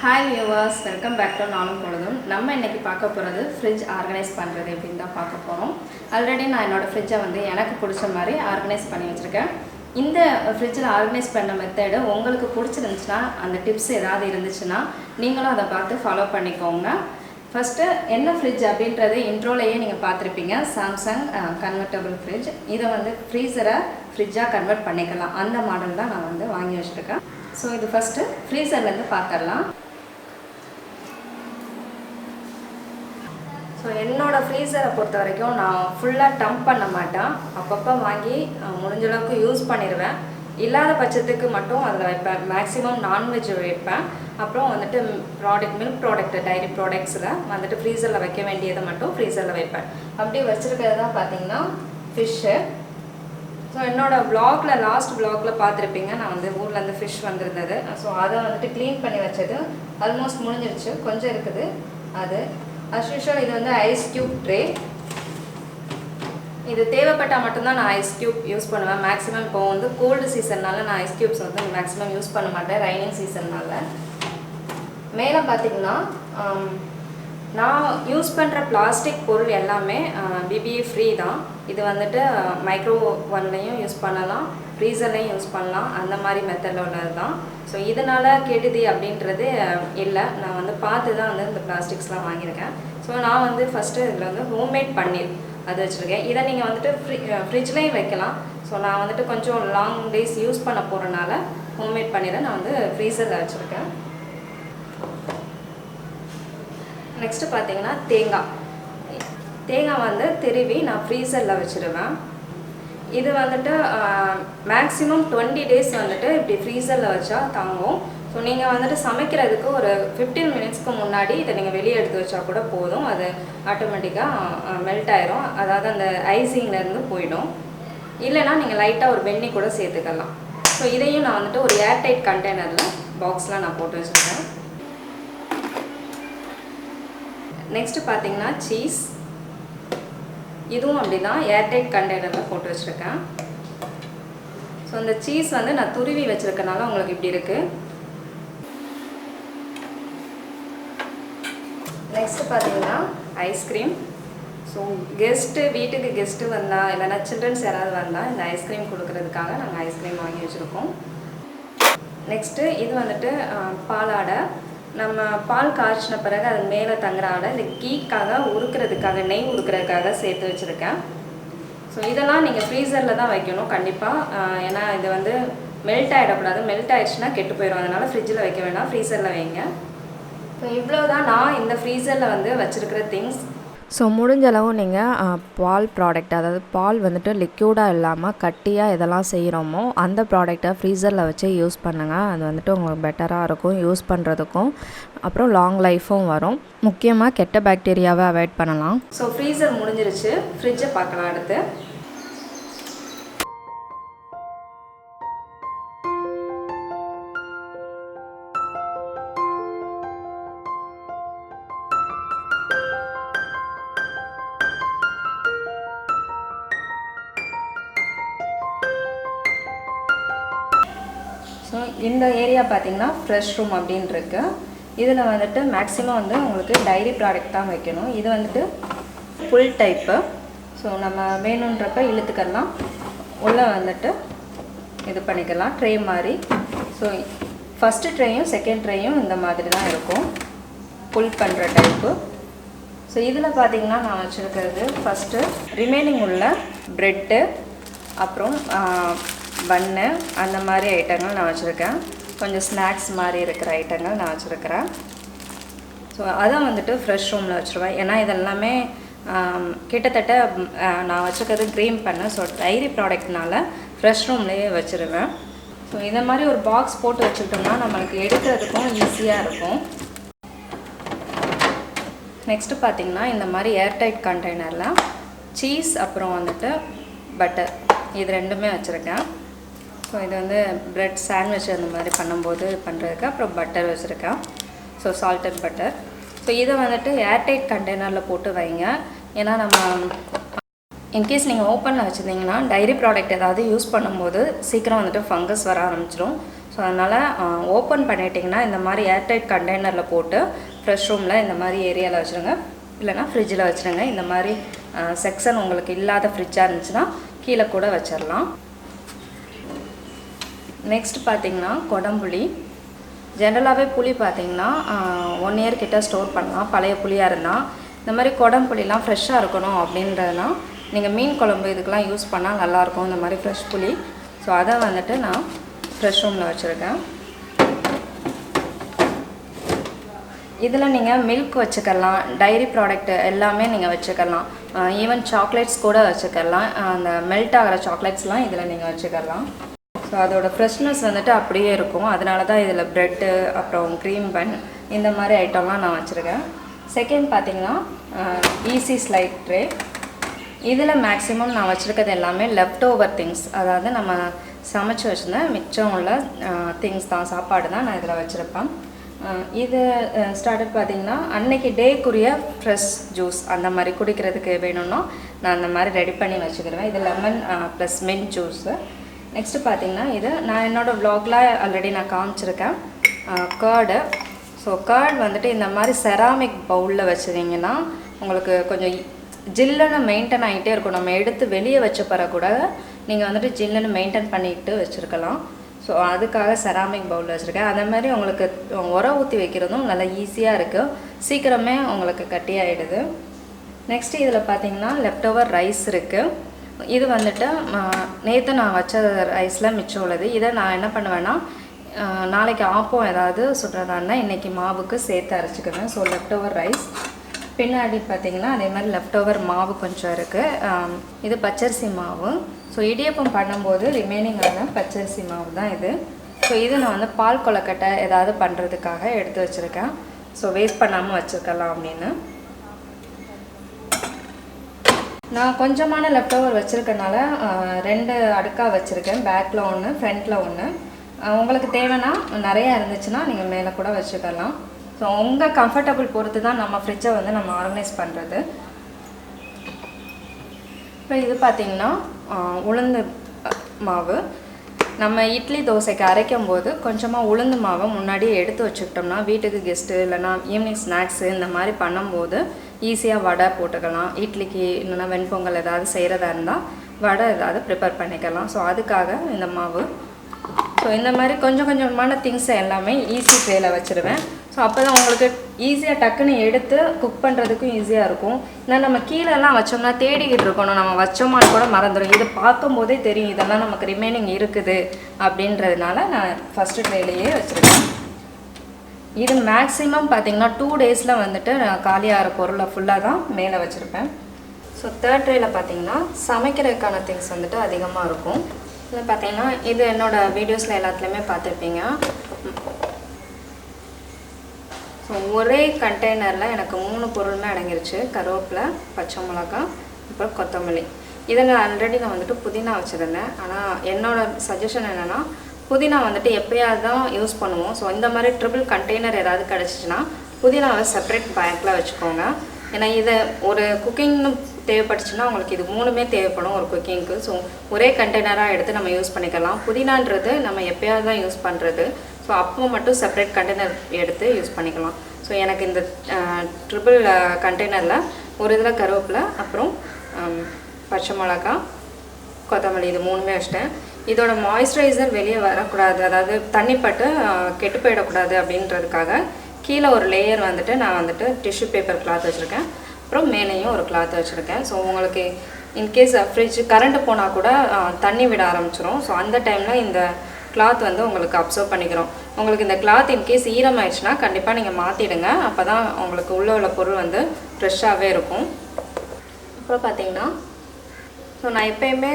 Hi viewers, welcome back to நானும் பொழுதும். நம்ம இன்றைக்கி பார்க்க போகிறது ஃப்ரிட்ஜ் ஆர்கனைஸ் பண்ணுறது எப்படின்னு தான் பார்க்க போகிறோம். ஆல்ரெடி நான் என்னோடய ஃப்ரிட்ஜை எனக்கு பிடிச்ச மாதிரி ஆர்கனைஸ் பண்ணி வச்சுருக்கேன். இந்த ஃப்ரிட்ஜில் ஆர்கனைஸ் பண்ண மெத்தடு உங்களுக்கு பிடிச்சிருந்துச்சுன்னா, அந்த டிப்ஸ் ஏதாவது இருந்துச்சுன்னா நீங்களும் அதை பார்த்து ஃபாலோ பண்ணிக்கோங்க. ஃபஸ்ட்டு என்ன ஃப்ரிட்ஜ் அப்படின்றது இன்ட்ரோலையே நீங்கள் பார்த்துருப்பீங்க. Samsung convertible fridge. இதை ஃப்ரீசரை ஃப்ரிட்ஜாக கன்வெர்ட் பண்ணிக்கலாம். அந்த மாடல் தான் நான் வாங்கி வச்சுருக்கேன். ஸோ இது ஃபஸ்ட்டு ஃப்ரீசர்லேருந்து பார்த்துடலாம். ஸோ என்னோடய ஃப்ரீசரை பொறுத்த வரைக்கும் நான் ஃபுல்லாக டம்ப் பண்ண மாட்டேன். அப்பப்போ வாங்கி முடிஞ்சளவுக்கு யூஸ் பண்ணிடுவேன். இல்லாத பட்சத்துக்கு மட்டும் அதில் வைப்பேன். மேக்ஸிமம் நான்வெஜ் வைப்பேன். அப்புறம் மில்க் ப்ராடக்ட், டைரி ப்ராடக்ட்ஸில் ஃப்ரீசரில் வைக்க வேண்டியதை மட்டும் ஃப்ரீசரில் வைப்பேன். அப்படி வச்சுருக்கிறது தான் பார்த்திங்கன்னா ஃபிஷ்ஷு. ஸோ என்னோடய லாஸ்ட் வ்ளாகில் பார்த்துருப்பீங்க. நான் ஊர்லேருந்து ஃபிஷ் வந்திருந்தது. ஸோ அதை க்ளீன் பண்ணி வச்சது ஆல்மோஸ்ட் முடிஞ்சிருச்சு. கொஞ்சம் இருக்குது. அது as usual இது ஐஸ் க்யூப் ட்ரே. இது தேவைப்பட்டால் மட்டும்தான் நான் ஐஸ் க்யூப் யூஸ் பண்ணுவேன். மேக்ஸிமம் இப்போ கோல்டு சீசன்னால் நான் ஐஸ் க்யூப்ஸ் மேக்ஸிமம் யூஸ் பண்ண மாட்டேன். ரைனிங் சீசன்னால். மேலே பார்த்திங்கன்னா நான் யூஸ் பண்ணுற பிளாஸ்டிக் பொருள் எல்லாமே பிபிஏ ஃப்ரீ தான். இது மைக்ரோ ஒன்லையும் யூஸ் பண்ணலாம், ஃப்ரீசர்லையும் யூஸ் பண்ணலாம். அந்த மாதிரி மெத்தடில் உள்ளது தான். ஸோ இதனால் கெடுதி அப்படின்றது இல்லை. நான் பார்த்து தான் இந்த பிளாஸ்டிக்ஸ்லாம் வாங்கியிருக்கேன். ஸோ நான் ஃபஸ்ட்டு இதில் ஹோம்மேட் பன்னீர் அது வச்சுருக்கேன். இதை நீங்கள் ஃப்ரிட்ஜ்லேயும் வைக்கலாம். ஸோ நான் கொஞ்சம் லாங் டேஸ் யூஸ் பண்ண போகிறனால ஹோம்மேட் பன்னீரை நான் ஃப்ரீசரில் வச்சுருக்கேன். நெக்ஸ்ட்டு பார்த்திங்கன்னா தேங்காய் திருவி நான் ஃப்ரீசரில் வச்சுருவேன். இது மேக்ஸிமம் 20 டேஸ் இப்படி ஃப்ரீசரில் வச்சா தாங்கும். ஸோ நீங்கள் சமைக்கிறதுக்கு ஒரு 15 மினிட்ஸ்க்கு முன்னாடி இதை நீங்கள் வெளியே எடுத்து வச்சா கூட போதும். அது ஆட்டோமேட்டிக்காக மெல்ட் ஆயிரும். அதாவது அந்த ஐசிங்லேருந்து போயிடும். இல்லைனா நீங்கள் லைட்டாக ஒரு வெண்ணி கூட சேர்த்துக்கலாம். ஸோ இதையும் நான் ஒரு ஏர்டைட் கண்டெய்னரில் பாக்ஸில் நான் போட்டு வச்சுருக்கேன். நெக்ஸ்ட்டு பார்த்திங்கன்னா சீஸ். இதுவும் அப்படி தான் ஏர்டைட் கண்டெய்னரில் போட்டு வச்சுருக்கேன். ஸோ இந்த சீஸ் நான் துருவி வச்சுருக்கனால உங்களுக்கு இப்படி இருக்குது. நெக்ஸ்ட்டு பார்த்திங்கன்னா ஐஸ்கிரீம். ஸோ வீட்டுக்கு கெஸ்ட்டு வந்தால் இல்லைன்னா சில்ட்ரன்ஸ் யாராவது வந்தால் இந்த ஐஸ்கிரீம் கொடுக்கறதுக்காக நாங்கள் ஐஸ்கிரீம் வாங்கி வச்சுருக்கோம். நெக்ஸ்ட்டு இது பாலாடை. நம்ம பால் காய்ச்சின பிறகு அது மேலே தங்குற ஆடை இந்த கீக்காக உருக்கிறதுக்காக, நெய் உருக்கிறதுக்காக சேர்த்து வச்சுருக்கேன். ஸோ இதெல்லாம் நீங்கள் ஃப்ரீசரில் தான் வைக்கணும் கண்டிப்பாக. ஏன்னா இது மெல்ட் ஆகிடக்கூடாது. மெல்ட் ஆகிடுச்சுன்னா கெட்டு போயிடும். அதனால் ஃப்ரிட்ஜில் வைக்க வேண்டாம், ஃப்ரீசரில் வைங்க. ஸோ இவ்வளோ தான் நான் இந்த ஃப்ரீசரில் வச்சுருக்கிற திங்ஸ். ஸோ முடிஞ்சளவு நீங்கள் பால் ப்ராடக்ட், அதாவது பால் லிக்யூடாக இல்லாமல் கட்டியாக எதெல்லாம் செய்கிறோமோ அந்த ப்ராடக்டை ஃப்ரீசரில் வச்சு யூஸ் பண்ணுங்கள். அது உங்களுக்கு பெட்டராக இருக்கும் யூஸ் பண்ணுறதுக்கும். அப்புறம் லாங் லைஃப்பும் வரும். முக்கியமாக கெட்ட பாக்டீரியாவை அவாய்ட் பண்ணலாம். ஸோ ஃப்ரீசர் முடிஞ்சிருச்சு. ஃப்ரிட்ஜை பார்க்கலாம் அடுத்து. ஸோ இந்த ஏரியா பார்த்திங்கன்னா ஃப்ரெஷ் ரூம் அப்படின்னு இருக்கு. இதில் மேக்ஸிமம் உங்களுக்கு டைரி ப்ராடக்ட் தான் வைக்கணும். இது ஃபுல் டைப்பு. ஸோ நம்ம வேணுன்றப்ப இழுத்துக்கலாம். உள்ளே இது பண்ணிக்கலாம் ட்ரே மாதிரி. ஸோ ஃபஸ்ட்டு ட்ரேயும் செகண்ட் ட்ரேயும் இந்த மாதிரி தான் இருக்கும், புல் பண்ணுற டைப்பு. ஸோ இதில் பார்த்திங்கன்னா நான் வச்சுருக்கிறது ஃபஸ்ட்டு ரிமைனிங் உள்ள ப்ரெட்டு, அப்புறம் பன்னு, அந்த மாதிரி ஐட்டங்கள் நான் வச்சுருக்கேன். கொஞ்சம் ஸ்நாக்ஸ் மாதிரி இருக்கிற ஐட்டங்கள் நான் வச்சுருக்கிறேன். ஸோ அதை ஃப்ரெஷ் ரூமில் வச்சுருவேன். ஏன்னா இதெல்லாமே கிட்டத்தட்ட நான் வச்சுருக்கிறது க்ரீம் பண்ண. ஸோ டைரி ப்ராடக்ட்னால ஃப்ரெஷ் ரூம்லேயே வச்சுருவேன். ஸோ இந்த மாதிரி ஒரு பாக்ஸ் போட்டு வச்சுக்கிட்டோம்னா நம்மளுக்கு எடுக்கிறதுக்கும் ஈஸியாக இருக்கும். நெக்ஸ்ட்டு பார்த்திங்கன்னா இந்த மாதிரி ஏர்டைட் கண்டெய்னரில் சீஸ், அப்புறம் பட்டர், இது ரெண்டுமே வச்சுருக்கேன். ஸோ இது ப்ரெட் சாண்ட்விச் அந்த மாதிரி பண்ணும்போது பண்ணுறதுக்கு. அப்புறம் பட்டர் வச்சுருக்கேன். So salted butter. ஸோ இதை ஏர்டைட் கண்டெய்னரில் போட்டு வைங்க. ஏன்னா நம்ம இன்கேஸ் நீங்கள் ஓப்பனில் வச்சுருந்தீங்கன்னா டைரி ப்ராடக்ட் ஏதாவது யூஸ் பண்ணும்போது சீக்கிரம் ஃபங்கஸ் வர ஆரம்பிச்சிடும். ஸோ அதனால் ஓப்பன் பண்ணிட்டிங்கன்னா இந்த மாதிரி ஏர்டைட் கண்டெய்னரில் போட்டு ஃப்ரெஷ் ரூமில் இந்த மாதிரி ஏரியாவில் வச்சுருங்க, இல்லைனா ஃப்ரிட்ஜில் வச்சுருங்க. இந்த மாதிரி செக்ஷன் உங்களுக்கு இல்லாத ஃப்ரிட்ஜாக இருந்துச்சுன்னா கீழே கூட வச்சிடலாம். நெக்ஸ்ட் பார்த்திங்கன்னா கொடம்புளி. ஜென்ரலாகவே புளி பார்த்திங்கன்னா 1 இயர் கிட்ட ஸ்டோர் பண்ணலாம் பழைய புளியாக இருந்தால். இந்த மாதிரி கொடம்புளிலாம் ஃப்ரெஷ்ஷாக இருக்கணும் அப்படின்றதுனா நீங்கள் மீன் குழம்பு இதுக்கெலாம் யூஸ் பண்ணால் நல்லாயிருக்கும் இந்த மாதிரி ஃப்ரெஷ் புளி. ஸோ அதை வந்துட்டு நான் ஃப்ரெஷ் ரூமில் வச்சுருக்கேன். இதில் நீங்கள் மில்க் வச்சுக்கலாம், டைரி ப்ராடக்ட் எல்லாமே நீங்கள் வச்சுக்கலாம், ஈவன் சாக்லேட்ஸ் கூட வச்சுக்கலாம். அந்த மெல்ட் ஆகிற சாக்லேட்ஸ்லாம் இதில் நீங்கள் வச்சுக்கலாம். ஸோ அதோட ஃப்ரெஷ்னஸ் வந்துட்டு அப்படியே இருக்கும். அதனால தான் இதில் ப்ரெட்டு அப்புறம் க்ரீம் பன் இந்த மாதிரி ஐட்டம்லாம் நான் வச்சுருக்கேன். செகண்ட் பார்த்திங்கன்னா ஈஸி ஸ்லைட் ட்ரே. இதில் மேக்ஸிமம் நான் வச்சுருக்கிறது எல்லாமே லெஃப்ட் ஓவர் திங்ஸ், அதாவது நம்ம சமைச்சு வச்சுருந்தேன் மிச்சம் உள்ள திங்ஸ் தான், சாப்பாடு தான் நான் இதில் வச்சுருப்பேன். இது ஸ்டார்டட் பார்த்திங்கன்னா அன்னைக்கு டேக்குரிய ஃப்ரெஷ் ஜூஸ் அந்த மாதிரி குடிக்கிறதுக்கு வேணும்னா நான் அந்த மாதிரி ரெடி பண்ணி வச்சுக்கிடுவேன். இது lemon plus mint juice. Next பார்த்திங்கன்னா இது நான் என்னோடய வ்ளாகில் ஆல்ரெடி நான் காமிச்சிருக்கேன் கர்டு. ஸோ கர்ட் வந்துட்டு இந்த மாதிரி செராமிக் பவுலில் வச்சுருந்தீங்கன்னா உங்களுக்கு கொஞ்சம் ஜில்லுன்னு மெயின்டைன் ஆகிட்டே இருக்கும். நம்ம எடுத்து வெளியே வச்ச பிறகு கூட நீங்கள் வந்துட்டு ஜில்லுன்னு மெயின்டைன் பண்ணிட்டு வச்சுருக்கலாம். ஸோ அதுக்காக செராமிக் பவுலில் வச்சுருக்கேன். அதே மாதிரி உங்களுக்கு உரம் ஊற்றி வைக்கிறதும் நல்லா ஈஸியாக இருக்குது, சீக்கிரமே உங்களுக்கு கட்டி ஆகிடுது. நெக்ஸ்ட்டு இதில் பார்த்திங்கன்னா லெஃப்ட் ஓவர் ரைஸ் இருக்குது. இது வந்துட்டு நேற்று நான் வச்ச ரைஸில் மிச்சம் உள்ளது. இதை நான் என்ன பண்ணுவேன்னா நாளைக்கு ஆப்பம் ஏதாவது சுடுறதா இருந்தால் இன்றைக்கி மாவுக்கு சேர்த்து அரைச்சிக்குவேன். So left over rice. பின்னாடி பார்த்திங்கன்னா அதே மாதிரி லெஃப்ட் ஓவர் மாவு கொஞ்சம் இருக்குது. இது பச்சரிசி மாவு. ஸோ இடியப்பம் பண்ணும்போது ரிமைனிங்கான பச்சரிசி மாவு தான் இது. ஸோ இது நான் வந்து பால் கொழுக்கட்டை ஏதாவது பண்ணுறதுக்காக எடுத்து வச்சுருக்கேன். ஸோ வேஸ்ட் பண்ணாமல் வச்சுருக்கலாம் அப்படின்னு. நான் கொஞ்சமான லெஃப்ட் ஓவர் வச்சுருக்கனால 2 அடுக்காக வச்சுருக்கேன். பேக்கில் ஒன்று, ஃப்ரண்ட்டில் ஒன்று. உங்களுக்கு தேவைன்னா நிறையா இருந்துச்சுன்னா நீங்கள் மேலே கூட வச்சுக்கலாம். ஸோ உங்கள் கம்ஃபர்டபுள் பொறுத்து தான் நம்ம ஃப்ரிட்ஜை வந்து நம்ம ஆர்கனைஸ் பண்ணுறது. இப்போ இது பார்த்திங்கன்னா உளுந்து மாவு. நம்ம இட்லி தோசைக்கு அரைக்கும் போது கொஞ்சமாக உளுந்து மாவை முன்னாடியே எடுத்து வச்சுக்கிட்டோம்னா வீட்டுக்கு கெஸ்ட்டு இல்லைனா ஈவினிங் ஸ்நாக்ஸு இந்த மாதிரி பண்ணும்போது ஈஸியாக வடை போட்டுக்கலாம். இட்லிக்கு இல்லைனா வெண்பொங்கல் ஏதாவது செய்கிறதா இருந்தால் வடை ஏதாவது ப்ரிப்பேர் பண்ணிக்கலாம். ஸோ அதுக்காக இந்த மாவு. ஸோ இந்த மாதிரி கொஞ்சம் கொஞ்சமான திங்ஸை எல்லாமே ஈஸி ட்ரேயில் வச்சுருவேன். ஸோ அப்போ தான் உங்களுக்கு ஈஸியாக டக்குன்னு எடுத்து குக் பண்ணுறதுக்கும் ஈஸியாக இருக்கும். இல்லை நம்ம கீழெல்லாம் வச்சோம்னா தேடிக்கிட்டு இருக்கணும், நம்ம வச்சோமான்னு கூட மறந்துடும். இது பார்க்கும்போதே தெரியும் இதெல்லாம் நமக்கு ரிமைனிங் இருக்குது அப்படின்றதுனால நான் ஃபஸ்ட்டு ட்ரேலையே வச்சுருக்கேன். இது மேக்ஸிமம் பார்த்திங்கன்னா 2 டேஸில் வந்துட்டு நான் காலியாகிற பொருளை ஃபுல்லாக தான் மேலே வச்சுருப்பேன். ஸோ தேர்ட் ட்ரேயில் பார்த்திங்கன்னா சமைக்கிறதுக்கான திங்ஸ் வந்துட்டு அதிகமாக இருக்கும். இது பார்த்திங்கன்னா இது என்னோடய வீடியோஸில் எல்லாத்துலேயுமே பார்த்துருப்பீங்க. ஸோ ஒரே கண்டெய்னரில் எனக்கு 3 பொருளுமே அடங்கிருச்சு. கருவேப்பிலை, பச்சை மிளகாய், அப்புறம் கொத்தமல்லி. இதில் ஆல்ரெடி நான் வந்துட்டு புதினா வச்சுருந்தேன். ஆனால் என்னோடய சஜஷன் என்னென்னா புதினா வந்துட்டு எப்போயாவது தான் யூஸ் பண்ணுவோம். ஸோ இந்த மாதிரி ட்ரிபிள் கண்டெய்னர் ஏதாவது கிடச்சிச்சின்னா புதினாவை செப்பரேட் பேக்கில் வச்சுக்கோங்க. ஏன்னா இதை ஒரு குக்கிங்னு தேவைப்பட்டுச்சுன்னா உங்களுக்கு இது 3மே தேவைப்படும் ஒரு குக்கிங்க்கு. ஸோ ஒரே கண்டெய்னராக எடுத்து நம்ம யூஸ் பண்ணிக்கலாம். புதினான்றது நம்ம எப்போயாவது தான் யூஸ் பண்ணுறது. ஸோ அப்போ மட்டும் செப்பரேட் கண்டெய்னர் எடுத்து யூஸ் பண்ணிக்கலாம். ஸோ எனக்கு இந்த ட்ரிபிள் கண்டெய்னரில் ஒரு இதில் கருவேப்பிலை, அப்புறம் பச்சை மிளகாய், கொத்தமல்லி இது 3மே வச்சிட்டேன். இதோட மாய்ஸ்சரைசர் வெளியே வரக்கூடாது, அதாவது தண்ணி பட்டு கெட்டு போயிடக்கூடாது அப்படின்றதுக்காக கீழே ஒரு லேயர் வந்துட்டு நான் வந்துட்டு டிஷ்யூ பேப்பர் கிளாத் வச்சுருக்கேன். அப்புறம் மேலேயும் ஒரு கிளாத் வச்சுருக்கேன். ஸோ உங்களுக்கு இன்கேஸ் ஃப்ரிட்ஜ் கரண்ட்டு போனால் கூட தண்ணி விட ஆரம்பிச்சிடும். ஸோ அந்த டைமில் இந்த கிளாத் வந்து உங்களுக்கு அப்சர்வ் பண்ணிக்கிறோம். உங்களுக்கு இந்த கிளாத் இன்கேஸ் ஈரமாயிடுச்சுன்னா கண்டிப்பாக நீங்கள் மாற்றிடுங்க. அப்போ தான் உங்களுக்கு உள்ளே உள்ள பொருள் வந்து ஃப்ரெஷ்ஷாகவே இருக்கும். அப்புறம் பார்த்திங்கன்னா ஸோ நான் எப்போயுமே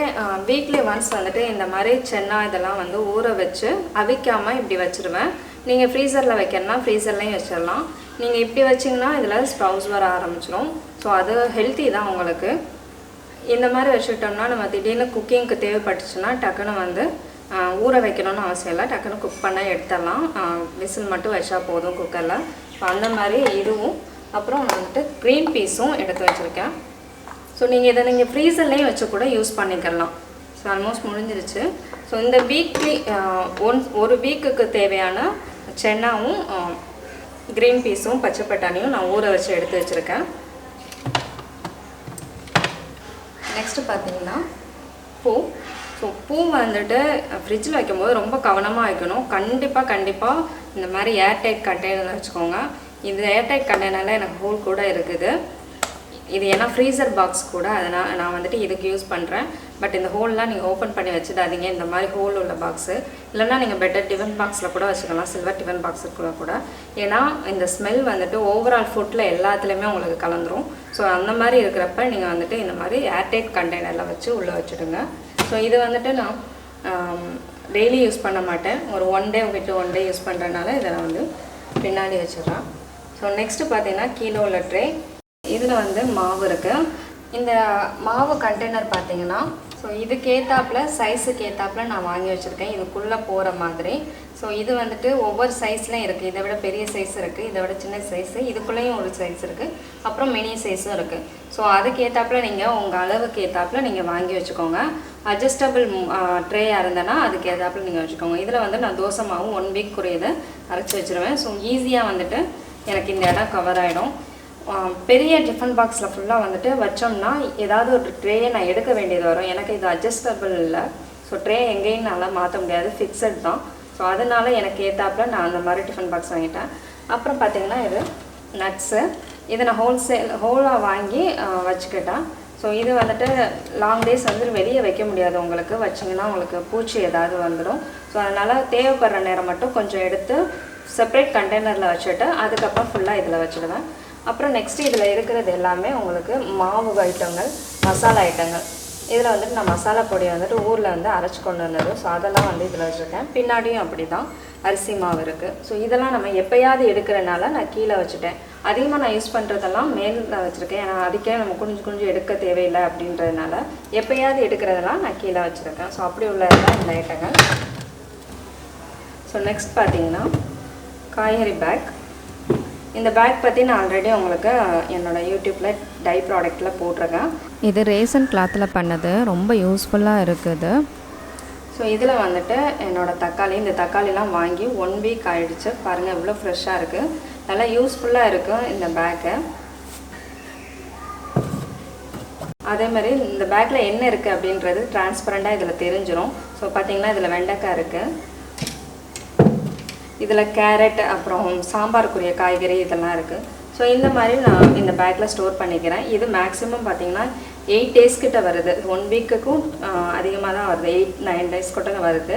வீக்லி ஒன்ஸ் வந்துட்டு இந்த மாதிரி சென்னா இதெல்லாம் வந்து ஊற வச்சு அவிக்காமல் இப்படி வச்சுருவேன். நீங்கள் ஃப்ரீசரில் வைக்கிறனா ஃப்ரீசர்லேயும் வச்சிடலாம். நீங்கள் இப்படி வச்சிங்கன்னா இதில் ஸ்ப்ரவுஸ் வர ஆரம்பிச்சிடும். ஸோ அது ஹெல்த்தி தான் உங்களுக்கு. இந்த மாதிரி வச்சுக்கிட்டோம்னா நம்ம திடீர்னு குக்கிங்க்கு தேவைப்பட்டுச்சுன்னா டக்குன்னு வந்து ஊற வைக்கணும்னு அவசியம் இல்லை, டக்குன்னு குக் பண்ண எடுத்துடலாம். விசில் மட்டும் வச்சா போதும் குக்கரில். ஸோ அந்த மாதிரி இதுவும் அப்புறம் வந்துட்டு க்ரீன் பீஸும் எடுத்து வச்சுருக்கேன். ஸோ நீங்கள் இதை நீங்கள் ஃப்ரீசர்லேயும் வச்சு கூட யூஸ் பண்ணிக்கலாம். ஸோ ஆல்மோஸ்ட் முடிஞ்சிருச்சு. ஸோ இந்த வீக்லி ஒரு வீக்குக்கு தேவையான சென்னாவும் க்ரீன் பீஸும் பச்சை பட்டாணியும் நான் ஊற வச்சு எடுத்து வச்சுருக்கேன். நெக்ஸ்ட்டு பார்த்தீங்கன்னா பூ. ஸோ பூ வந்துட்டு ஃப்ரிட்ஜில் வைக்கும்போது ரொம்ப கவனமாக வைக்கணும். கண்டிப்பாக இந்த மாதிரி ஏர்டைட் கண்டெய்னர் வச்சுக்கோங்க. இது ஏர்டைட் கண்டெய்னரில் எனக்கு ஹோல் கூட இருக்குது. இது ஏன்னா ஃப்ரீசர் பாக்ஸ் கூட, அதனால் நான் வந்துட்டு இதுக்கு யூஸ் பண்ணுறேன். பட் இந்த ஹோல்லாம் நீங்கள் ஓப்பன் பண்ணி வச்சுடாதீங்க. இந்த மாதிரி ஹோல் உள்ள பாக்ஸு இல்லைன்னா நீங்கள் பெட்டர் டிஃபன் பாக்ஸில் கூட வச்சுக்கலாம், சில்வர் டிஃபன் பாக்ஸுக்குள்ள கூட. ஏன்னா இந்த ஸ்மெல் வந்துட்டு ஓவரால் ஃபுட்டில் எல்லாத்துலேயுமே உங்களுக்கு கலந்துரும். ஸோ அந்த மாதிரி இருக்கிறப்ப நீங்கள் வந்துட்டு இந்த மாதிரி ஏர்டைட் கண்டெய்னரில் வச்சு உள்ளே வச்சுடுங்க. ஸோ இது வந்துட்டு நான் டெய்லி யூஸ் பண்ண மாட்டேன். ஒரு 1 டே விட்டு 1 டே யூஸ் பண்ணுறதுனால இதை நான் வந்து பின்னாடி வச்சிடுறேன். ஸோ நெக்ஸ்ட்டு பார்த்தீங்கன்னா கீழே உள்ள ட்ரே. இதில் வந்து மாவு இருக்குது. இந்த மாவு கண்டெய்னர் பார்த்தீங்கன்னா ஸோ இதுக்கேற்றாப்புல சைஸுக்கு ஏற்றாப்புல நான் வாங்கி வச்சுருக்கேன், இதுக்குள்ளே போகிற மாதிரி. ஸோ இது வந்துட்டு ஒவ்வொரு சைஸ்லையும் இருக்குது. இதை விட பெரிய சைஸ் இருக்குது, இதை விட சின்ன சைஸு, இதுக்குள்ளேயும் ஒரு சைஸ் இருக்குது, அப்புறம் மினி சைஸும் இருக்குது. ஸோ அதுக்கேற்றாப்புல நீங்கள் உங்கள் அளவுக்கு ஏற்றாப்புல நீங்கள் வாங்கி வச்சுக்கோங்க. அட்ஜஸ்டபிள் ட்ரேயாக இருந்தேன்னா அதுக்கு ஏற்றாப்புல நீங்கள் வச்சுக்கோங்க. இதில் வந்து நான் தோசை மாவு 1 வீக்குரியதை அரைச்சி வச்சுருவேன். ஸோ ஈஸியாக வந்துட்டு எனக்கு இந்த இடம் கவர் ஆகிடும். பெரிய டிஃபன் பாக்ஸில் ஃபுல்லாக வந்துட்டு வச்சோம்னா ஏதாவது ஒரு ட்ரேயை நான் எடுக்க வேண்டியது வரும். எனக்கு இது அட்ஜஸ்டபிள் இல்லை. ஸோ ட்ரே எங்கேயும் நல்லா மாற்ற முடியாது, ஃபிக்ஸட் தான். ஸோ அதனால் எனக்கு ஏற்றாப்புல நான் அந்த மாதிரி டிஃபன் பாக்ஸ் வாங்கிட்டேன். அப்புறம் பார்த்திங்கன்னா இது நட்ஸு. இதை நான் ஹோலாக வாங்கி வச்சுக்கிட்டேன். ஸோ இது வந்துட்டு லாங் டேஸ் வந்து வெளியே வைக்க முடியாது, உங்களுக்கு வச்சிங்கன்னா உங்களுக்கு பூச்சி ஏதாவது வந்துடும். ஸோ அதனால் தேவைப்படுற நேரம் மட்டும் கொஞ்சம் எடுத்து செப்பரேட் கண்டெய்னரில் வச்சுட்டு அதுக்கப்புறம் ஃபுல்லாக இதில் வச்சுடுவேன். அப்புறம் நெக்ஸ்ட்டு இதில் இருக்கிறது எல்லாமே உங்களுக்கு மாவு ஐட்டங்கள், மசாலா ஐட்டங்கள். இதில் வந்துட்டு நான் மசாலா பொடியை வந்துட்டு ஊரில் வந்து அரைச்சி கொண்டு வந்தது. ஸோ அதெல்லாம் வந்து இதில் வச்சுருக்கேன். பின்னாடியும் அப்படி தான் அரிசி மாவு இருக்குது. ஸோ இதெல்லாம் நம்ம எப்போயாவது எடுக்கிறனால நான் கீழே வச்சுட்டேன். அதிகமாக நான் யூஸ் பண்ணுறதெல்லாம் மேலில் வச்சுருக்கேன். ஏன்னா அதுக்கே நம்ம குனிஞ்சு எடுக்க தேவையில்லை அப்படின்றதுனால எப்போயாவது எடுக்கிறதெல்லாம் நான் கீழே வச்சுருக்கேன். ஸோ அப்படி உள்ளதான் இந்த ஐட்டங்கள். ஸோ நெக்ஸ்ட் பார்த்தீங்கன்னா காய்கறி பேக். இந்த பேக் பற்றி நான் ஆல்ரெடி உங்களுக்கு என்னோடய யூடியூப்பில் டை ப்ராடக்டில் போட்டிருக்கேன். இது ரேசன் கிளாத்தில் பண்ணது, ரொம்ப யூஸ்ஃபுல்லாக இருக்குது. ஸோ இதில் வந்துட்டு என்னோடய இந்த தக்காளிலாம் வாங்கி 1 வீக் ஆகிடுச்சு. பாருங்கள் எவ்வளோ ஃப்ரெஷ்ஷாக இருக்குது, நல்லா யூஸ்ஃபுல்லாக இருக்குது இந்த பேக்கு. அதே மாதிரி இந்த பேக்கில் என்ன இருக்குது அப்படின்றது டிரான்ஸ்பரண்ட்டாக இதில் தெரிஞ்சிடும். ஸோ பார்த்திங்கன்னா இதில் வெண்டைக்காய் இருக்குது, இதில் கேரட், அப்புறம் சாம்பாருக்குரிய காய்கறி இதெல்லாம் இருக்குது. ஸோ இந்த மாதிரி நான் இந்த பேக்கில் ஸ்டோர் பண்ணிக்கிறேன். இது மேக்ஸிமம் பார்த்திங்கன்னா 8 டேஸ் கிட்ட வருது. 1 வீக்குக்கும் அதிகமாக தான் வருது, 8-9 டேஸ் கிட்ட வருது.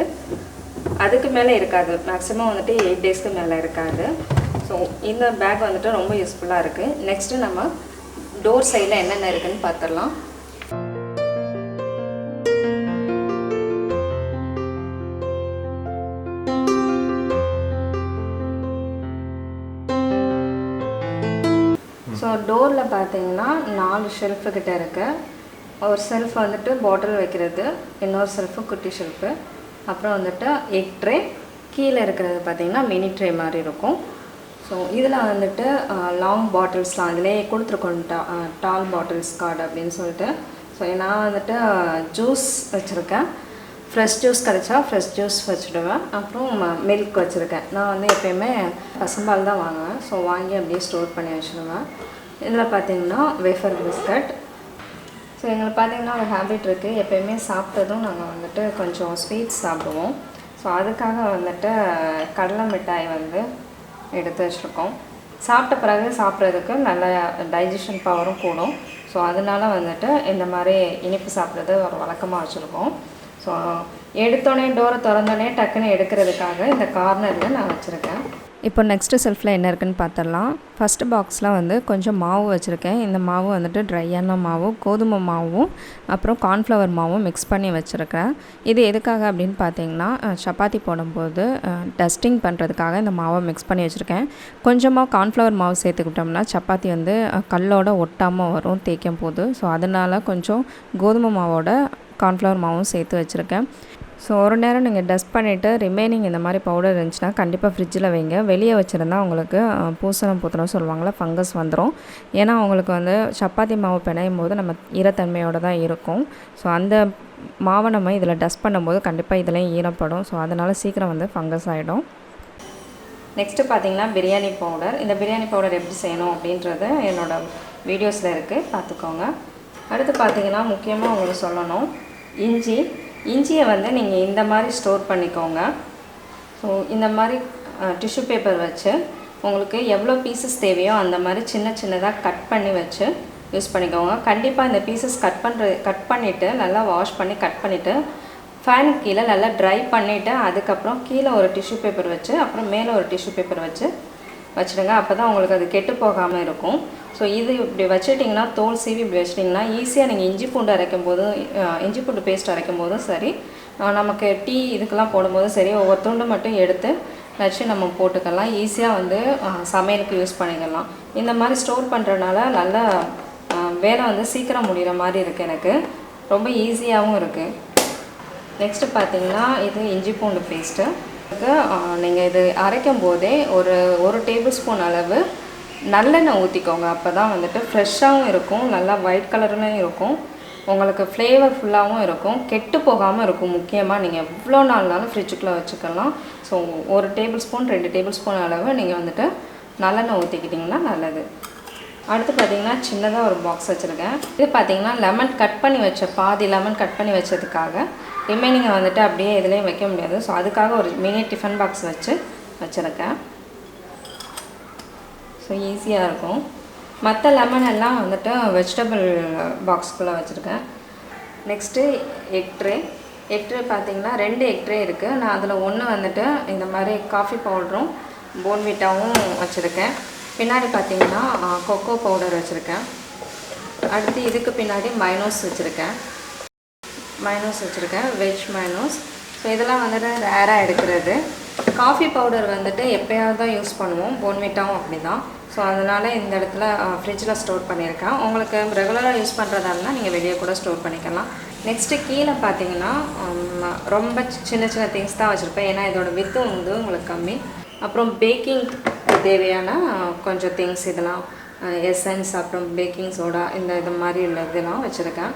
அதுக்கு மேலே இருக்காது, மேக்ஸிமம் வந்துட்டு 8 டேஸ்க்கு மேலே இருக்காது. ஸோ இந்த பேக் வந்துட்டு ரொம்ப யூஸ்ஃபுல்லாக இருக்குது. நெக்ஸ்ட்டு நம்ம டோர் சைடில் என்னென்ன இருக்குதுன்னு பார்த்துடலாம். ஸோ டோரில் பார்த்தீங்கன்னா 4 ஷெல்ஃபு கிட்ட இருக்குது. ஒரு செல்ஃப் வந்துட்டு பாட்டில் வைக்கிறது, இன்னொரு செல்ஃபு குட்டி ஷெல்ஃபு, அப்புறம் வந்துட்டு எக் ட்ரே, கீழே இருக்கிறது பார்த்திங்கன்னா மினி ட்ரே மாதிரி இருக்கும். ஸோ இதில் வந்துட்டு லாங் பாட்டில்ஸ்லாம் அதிலே கொடுத்துருக்கோம், டால் பாட்டில்ஸ் கார்டு அப்படின்னு சொல்லிட்டு. ஸோ நான் வந்துட்டு ஜூஸ் வச்சுருக்கேன். ஃப்ரெஷ் ஜூஸ் கிடச்சா ஃப்ரெஷ் ஜூஸ் வச்சுடுவேன். அப்புறம் மில்க் வச்சுருக்கேன். நான் வந்து எப்போயுமே பசும்பால் தான் வாங்குவேன். ஸோ வாங்கி அப்படியே ஸ்டோர் பண்ணி வச்சுடுவேன். இதில் பார்த்திங்கன்னா வேஃபர் பிஸ்கட். ஸோ எங்களுக்கு பார்த்திங்கன்னா ஒரு ஹேபிட் இருக்குது, எப்போயுமே சாப்பிட்டதும் நாங்கள் வந்துட்டு கொஞ்சம் ஸ்வீட்ஸ் சாப்பிடுவோம். ஸோ அதுக்காக வந்துட்டு கடலை மிட்டாய் வந்து எடுத்து வச்சுருக்கோம். சாப்பிட்ட பிறகு சாப்பிட்றதுக்கு நல்ல டைஜஷன் பவரும் கூடும். ஸோ அதனால வந்துட்டு இந்த மாதிரி இனிப்பு சாப்பிட்றது ஒரு வழக்கமாக வச்சுருக்கோம். ஸோ எடுத்தோடனே டோரை திறந்தோடனே டக்குன்னு எடுக்கிறதுக்காக இந்த கார்னரில் நான் வச்சுருக்கேன். இப்போ நெக்ஸ்ட்டு செல்ஃபில் என்ன இருக்குதுன்னு பார்த்துடலாம். ஃபஸ்ட்டு பாக்ஸில் வந்து கொஞ்சம் மாவு வச்சுருக்கேன். இந்த மாவு வந்துட்டு ட்ரையான மாவு, கோதுமை மாவும் அப்புறம் கார்ன்ஃப்ளவர் மாவும் மிக்ஸ் பண்ணி வச்சுருக்கேன். இது எதுக்காக அப்படின்னு பார்த்தீங்கன்னா சப்பாத்தி போடும்போது டஸ்டிங் பண்ணுறதுக்காக இந்த மாவை மிக்ஸ் பண்ணி வச்சுருக்கேன். கொஞ்சமாக கார்ன்ஃப்ளவர் மாவு சேர்த்துக்கிட்டோம்னா சப்பாத்தி வந்து கல்லோட ஒட்டாமல் வரும் தேய்க்கும் போது. ஸோ அதனால் கொஞ்சம் கோதுமை மாவோட கார்ன்ஃப்ளவர் மாவும் சேர்த்து வச்சுருக்கேன். ஸோ ஒரு நேரம் நீங்கள் டஸ்ட் பண்ணிவிட்டு ரிமைனிங் இந்த மாதிரி பவுடர் இருந்துச்சுன்னா கண்டிப்பாக ஃப்ரிட்ஜில் வைங்க. வெளியே வச்சுருந்தா உங்களுக்கு பூத்தனம் சொல்லுவாங்களா, ஃபங்கஸ் வந்துடும். ஏன்னா உங்களுக்கு வந்து சப்பாத்தி மாவு பிணையும் போது நம்ம ஈரத்தன்மையோடு தான் இருக்கும். ஸோ அந்த மாவை நம்ம இதில் டஸ்ட் பண்ணும்போது கண்டிப்பாக இதுலேயும் ஈரப்படும். ஸோ அதனால் சீக்கிரம் வந்து ஃபங்கஸ் ஆகிடும். நெக்ஸ்ட்டு பார்த்திங்கன்னா பிரியாணி பவுடர். இந்த பிரியாணி பவுடர் எப்படி செய்யணும் அப்படின்றது என்னோடய வீடியோஸில் இருக்குது, பார்த்துக்கோங்க. அடுத்து பார்த்திங்கன்னா முக்கியமாக உங்களுக்கு சொல்லணும், இஞ்சியை வந்து நீங்கள் இந்த மாதிரி ஸ்டோர் பண்ணிக்கோங்க. ஸோ இந்த மாதிரி டிஷ்யூ பேப்பர் வச்சு உங்களுக்கு எவ்வளோ பீசஸ் தேவையோ அந்த மாதிரி சின்னதாக கட் பண்ணி வச்சு யூஸ் பண்ணிக்கோங்க. கண்டிப்பாக இந்த பீசஸ் கட் பண்ணிவிட்டு நல்லா வாஷ் பண்ணி கட் பண்ணிவிட்டு ஃபேனுக்கு கீழே நல்லா ட்ரை பண்ணிவிட்டு அதுக்கப்புறம் கீழே ஒரு டிஷ்யூ பேப்பர் வச்சு அப்புறம் மேலே ஒரு டிஷ்யூ பேப்பர் வச்சுடுங்க. அப்போ தான் உங்களுக்கு அது கெட்டு போகாமல் இருக்கும். ஸோ இது இப்படி வச்சுட்டிங்கன்னா, தோல் சீவி இப்படி வச்சிட்டிங்கன்னா ஈஸியாக நீங்கள் இஞ்சி பூண்டு பேஸ்ட் அரைக்கும் போதும் சரி, நமக்கு டீ இதுக்கெல்லாம் போடும்போதும் சரி, ஒவ்வொரு துண்டு மட்டும் எடுத்து வச்சு நம்ம போட்டுக்கலாம். ஈஸியாக வந்து சமையலுக்கு யூஸ் பண்ணிக்கலாம். இந்த மாதிரி ஸ்டோர் பண்ணுறதுனால நல்ல வேலை வந்து சீக்கிரம் முடிகிற மாதிரி இருக்குது, எனக்கு ரொம்ப ஈஸியாகவும் இருக்குது. நெக்ஸ்ட்டு பார்த்திங்கன்னா இது இஞ்சி பூண்டு பேஸ்ட்டு. நீங்கள் இது அரைக்கும் போதே ஒரு டேபிள் ஸ்பூன் அளவு நல்லெண்ணெய் ஊற்றிக்கோங்க. அப்போ தான் வந்துட்டு ஃப்ரெஷ்ஷாகவும் இருக்கும், நல்லா ஒயிட் கலர்லையும் இருக்கும், உங்களுக்கு ஃப்ளேவர்ஃபுல்லாகவும் இருக்கும், கெட்டு போகாமல் இருக்கும். முக்கியமாக நீங்கள் எவ்வளோ நாள்னாலும் ஃப்ரிட்ஜுக்குள்ளே வச்சுக்கலாம். So 1 table spoon 2 table spoon அளவு நீங்கள் வந்துட்டு நல்லெண்ணெய் ஊற்றிக்கிட்டிங்கன்னா நல்லது. அடுத்து பார்த்திங்கன்னா சின்னதாக ஒரு பாக்ஸ் வச்சுருக்கேன். இது பார்த்திங்கன்னா பாதி லெமன் கட் பண்ணி வச்சதுக்காக ரிமைனிங்கை வந்துட்டு அப்படியே இதுலேயும் வைக்க முடியாது. ஸோ அதுக்காக ஒரு மினி டிஃபன் பாக்ஸ் வச்சுருக்கேன். ஸோ ஈஸியாக இருக்கும். மற்ற லெமன் எல்லாம் வந்துட்டு வெஜிடபிள் பாக்ஸ்குள்ளே வச்சுருக்கேன். நெக்ஸ்ட்டு எக் ட்ரே பார்த்திங்கன்னா 2 எக் ட்ரே இருக்குது. நான் அதில் ஒன்று வந்துட்டு இந்த மாதிரி காஃபி பவுடரும் போன்விட்டாவும் வச்சுருக்கேன். பின்னாடி பார்த்திங்கன்னா கொக்கோ பவுடர் வச்சுருக்கேன். அடுத்து இதுக்கு பின்னாடி மைனோஸ் வச்சுருக்கேன், வெஜ் மைனோஸ். ஸோ இதெல்லாம் வந்துட்டு ரேராக எடுக்கிறது. காஃபி பவுடர் வந்துட்டு எப்போயாவது தான் யூஸ் பண்ணுவோம், போன்விட்டாவும் அப்படி தான். ஸோ அதனால் இந்த இடத்துல ஃப்ரிட்ஜில் ஸ்டோர் பண்ணியிருக்கேன். உங்களுக்கு ரெகுலராக யூஸ் பண்ணுறதா இருந்தால் நீங்கள் வெளியே கூட ஸ்டோர் பண்ணிக்கலாம். நெக்ஸ்ட்டு கீழே பார்த்தீங்கன்னா ரொம்ப சின்ன திங்ஸ் தான் வச்சுருப்பேன், ஏன்னா இதோட வித்து வந்து உங்களுக்கு கம்மி. அப்புறம் பேக்கிங் தேவையான கொஞ்சம் திங்ஸ், இதெல்லாம் எசன்ஸ், அப்புறம் பேக்கிங் சோடா, இது மாதிரி உள்ள இதெல்லாம் வச்சுருக்கேன்.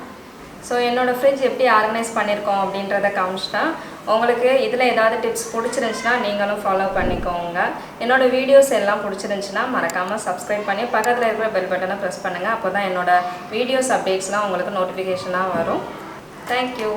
ஸோ என்னோடய ஃப்ரிட்ஜ் எப்படி ஆர்கனைஸ் பண்ணியிருக்கோம் அப்படின்றத காமிச்சிட்டேன். உங்களுக்கு இதில் ஏதாவது டிப்ஸ் பிடிச்சிருந்துச்சுன்னா நீங்களும் ஃபாலோ பண்ணிக்கோங்க. என்னோடய வீடியோஸ் எல்லாம் பிடிச்சிருந்துச்சுன்னா மறக்காமல் சப்ஸ்கிரைப் பண்ணி பக்கத்தில் இருக்கிற பெல் பட்டனை ப்ரெஸ் பண்ணுங்கள். அப்போ தான் என்னோடய வீடியோஸ் அப்டேட்ஸ்லாம் உங்களுக்கு நோட்டிஃபிகேஷனாக வரும். தேங்க்யூ.